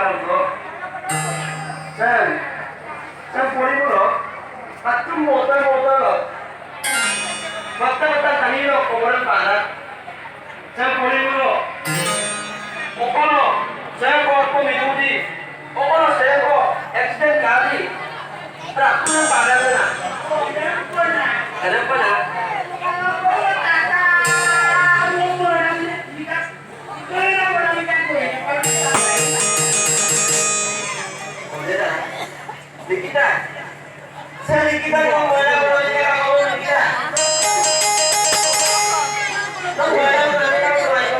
말하고 참 보이므로 같은 못하고 맞다 다니로 오버를 받아 참 보이므로 오빠는 세고 미국이 오빠는 세고 액시덴트 가디 라쿠는 받아야 kenapa nak? Nikita, saya Nikita mau mana bolanya kamu Nikita? Kamu mana kamu mana?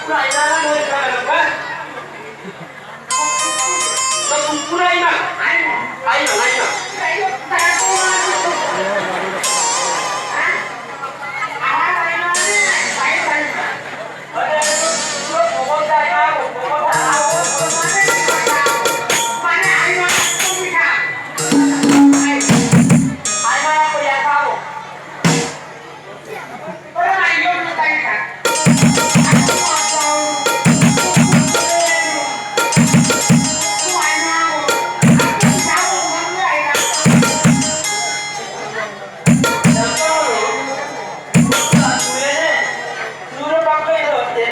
Right now.